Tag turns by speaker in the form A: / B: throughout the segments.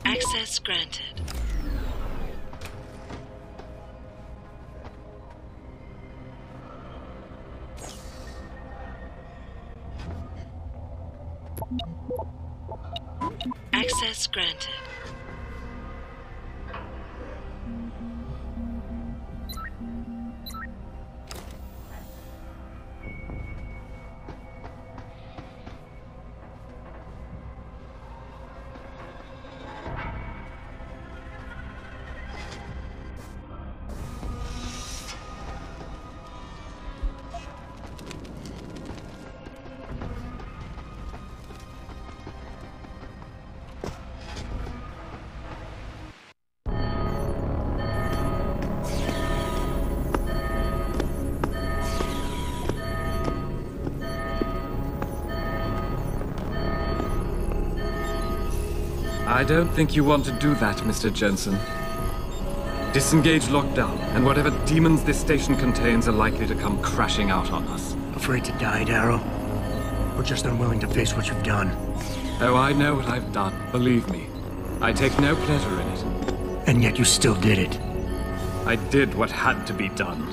A: Access granted. Access granted.
B: I don't think you want to do that, Mr. Jensen. Disengage lockdown, and whatever demons this station contains are likely to come crashing out on us.
C: Afraid to die, Darrow? Or just unwilling to face what you've done?
B: Oh, I know what I've done, believe me. I take no pleasure in it.
C: And yet you still did it.
B: I did what had to be done.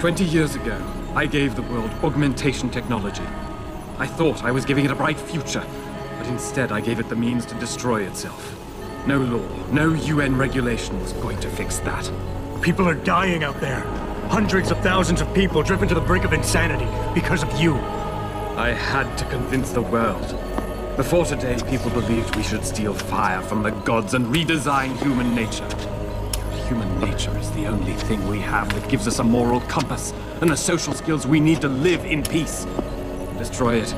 B: 20 years ago, I gave the world augmentation technology. I thought I was giving it a bright future. But instead, I gave it the means to destroy itself. No law, no UN regulation was going to fix that.
C: People are dying out there. Hundreds of thousands of people driven to the brink of insanity because of you.
B: I had to convince the world. Before today, people believed we should steal fire from the gods and redesign human nature. Human nature is the only thing we have that gives us a moral compass and the social skills we need to live in peace. Destroy it,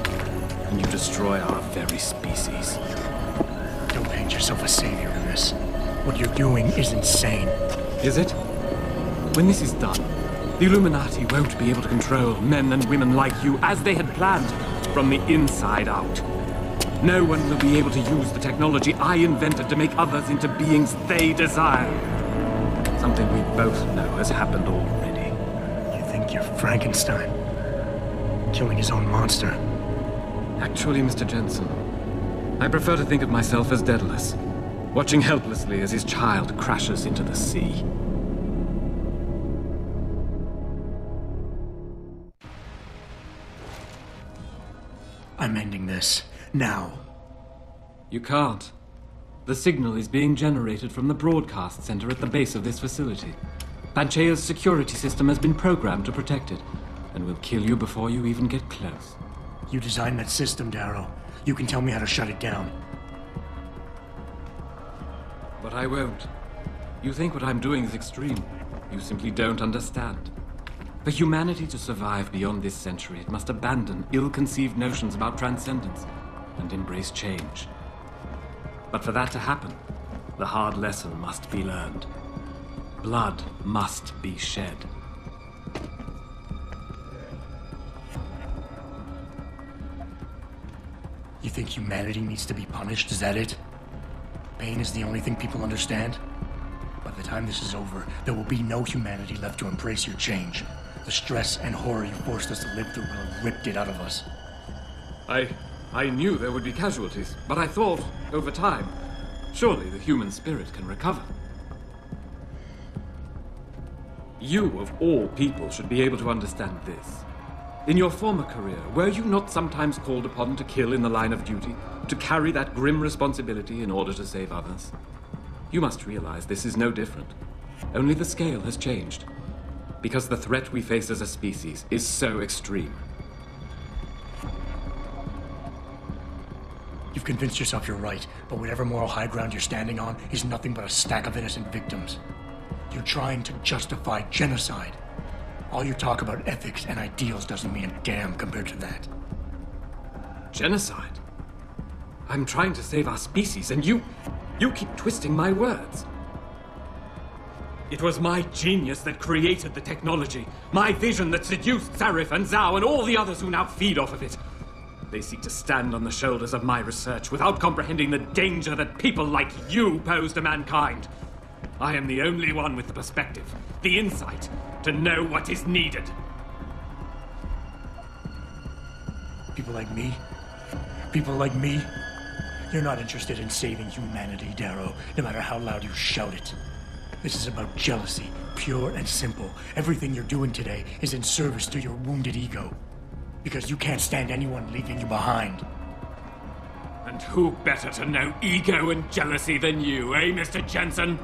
B: and you destroy our very species.
C: Don't paint yourself a savior in this. What you're doing is insane.
B: Is it? When this is done, the Illuminati won't be able to control men and women like you as they had planned, from the inside out. No one will be able to use the technology I invented to make others into beings they desire. Something we both know has happened already.
C: You think you're Frankenstein? Killing his own monster?
B: Actually, Mr. Jensen, I prefer to think of myself as Daedalus, watching helplessly as his child crashes into the sea.
C: I'm ending this. Now.
B: You can't. The signal is being generated from the broadcast center at the base of this facility. Panchea's security system has been programmed to protect it, and will kill you before you even get close.
C: You designed that system, Darrow. You can tell me how to shut it down.
B: But I won't. You think what I'm doing is extreme. You simply don't understand. For humanity to survive beyond this century, it must abandon ill-conceived notions about transcendence and embrace change. But for that to happen, the hard lesson must be learned. Blood must be shed.
C: You think humanity needs to be punished? Is that it? Pain is the only thing people understand? By the time this is over, there will be no humanity left to embrace your change. The stress and horror you forced us to live through will have ripped it out of us.
B: I knew there would be casualties, but I thought, over time, surely the human spirit can recover. You, of all people, should be able to understand this. In your former career, were you not sometimes called upon to kill in the line of duty, to carry that grim responsibility in order to save others? You must realize this is no different. Only the scale has changed. Because the threat we face as a species is so extreme.
C: You You've convinced yourself you're right, but whatever moral high ground you're standing on is nothing but a stack of innocent victims. You're trying to justify genocide. All your talk about ethics and ideals doesn't mean a damn compared to that.
B: Genocide? I'm trying to save our species, and you keep twisting my words. It was my genius that created the technology, my vision that seduced Sarif and Zhao and all the others who now feed off of it. They seek to stand on the shoulders of my research without comprehending the danger that people like you pose to mankind. I am the only one with the perspective, the insight, to know what is needed.
C: People like me? People like me? You're not interested in saving humanity, Darrow, no matter how loud you shout it. This is about jealousy, pure and simple. Everything you're doing today is in service to your wounded ego. Because you can't stand anyone leaving you behind.
B: And who better to know ego and jealousy than you, eh, Mr. Jensen?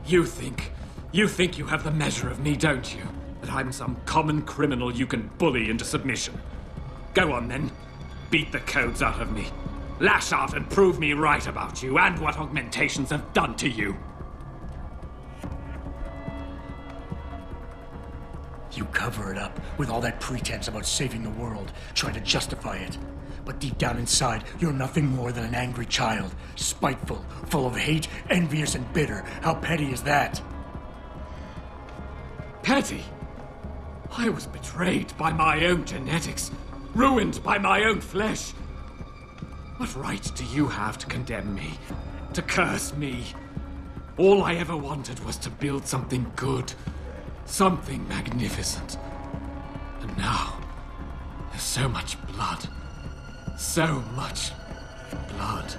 B: You think you have the measure of me, don't you? That I'm some common criminal you can bully into submission. Go on then, beat the codes out of me. Lash out and prove me right about you and what augmentations have done to you.
C: You cover it up with all that pretense about saving the world, trying to justify it. But deep down inside, you're nothing more than an angry child, spiteful, full of hate, envious and bitter. How petty is that?
B: Petty? I was betrayed by my own genetics, ruined by my own flesh. What right do you have to condemn me, to curse me? All I ever wanted was to build something good, something magnificent. And now, there's so much blood. So much blood.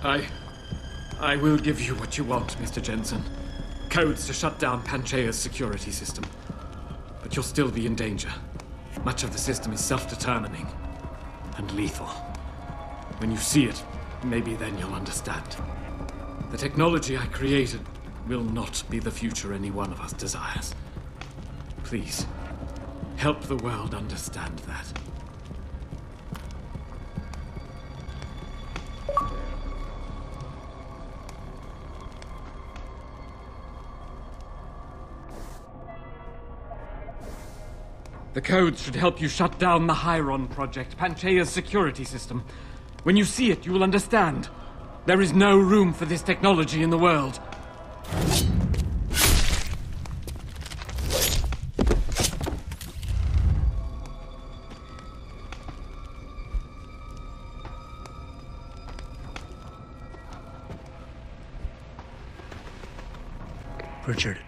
B: I will give you what you want, Mr. Jensen. Codes to shut down Panchea's security system. But you'll still be in danger. Much of the system is self-determining and lethal. When you see it, maybe then you'll understand. The technology I created will not be the future any one of us desires. Please, help the world understand that. The codes should help you shut down the Hyron project, Panchea's security system. When you see it, you will understand. There is no room for this technology in the world.
C: Richard,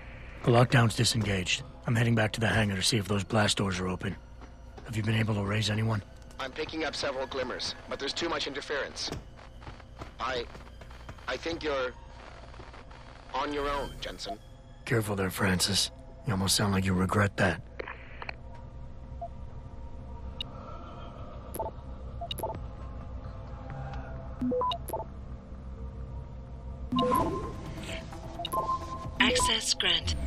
C: the lockdown's disengaged. I'm heading back to the hangar to see if those blast doors are open. Have you been able to raise anyone?
D: I'm picking up several glimmers, but there's too much interference. I think you're on your own, Jensen.
C: Careful there, Francis. You almost sound like you regret that.
A: Access granted.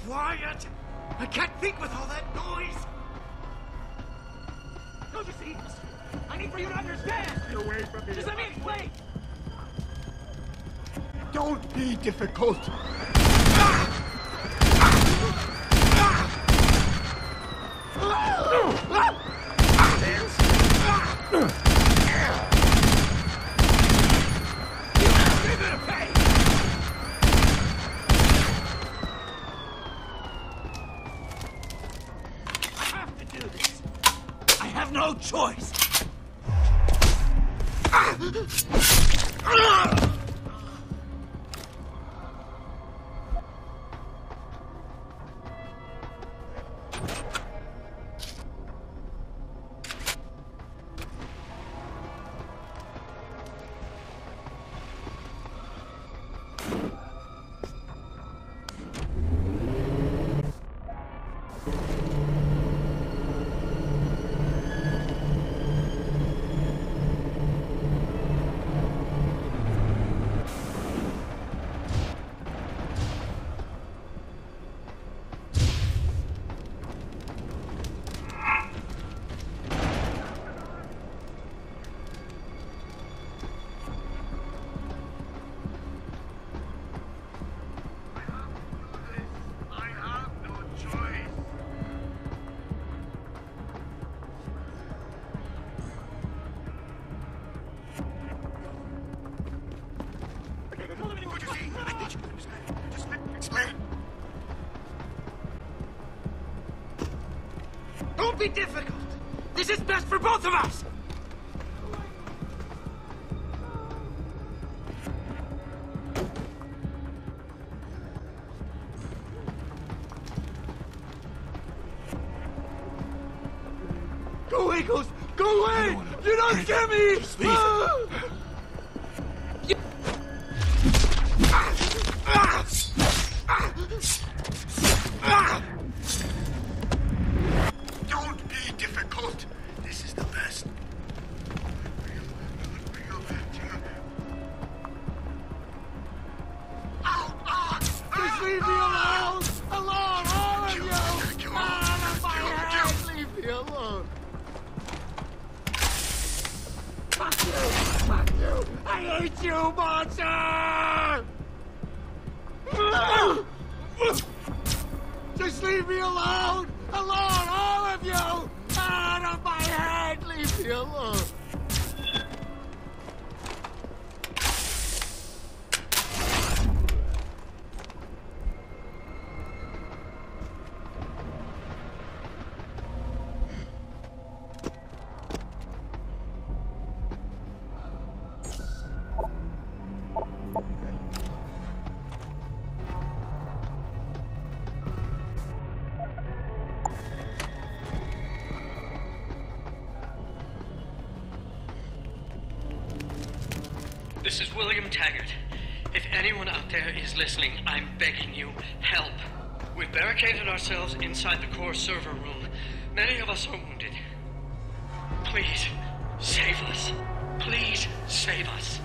C: quiet! I can't think with all that noise! Don't you see? I need for you to understand! Get away from me! Just let me explain! Don't be difficult! No choice. Don't be difficult! This is best for both of us! Go away, Ghost! Go away! You don't get me! Just leave. Don't be difficult. This is the best. Just leave me alone! Alone, all of you! Out of my head! Leave me alone! Fuck you! Fuck you! I hate you, monster! Just leave me alone! Alone, all of you! Out of my head! Leave me alone!
E: This is William Taggart. If anyone out there is listening, I'm begging you, help. We've barricaded ourselves inside the core server room. Many of us are wounded. Please, save us. Please, save us.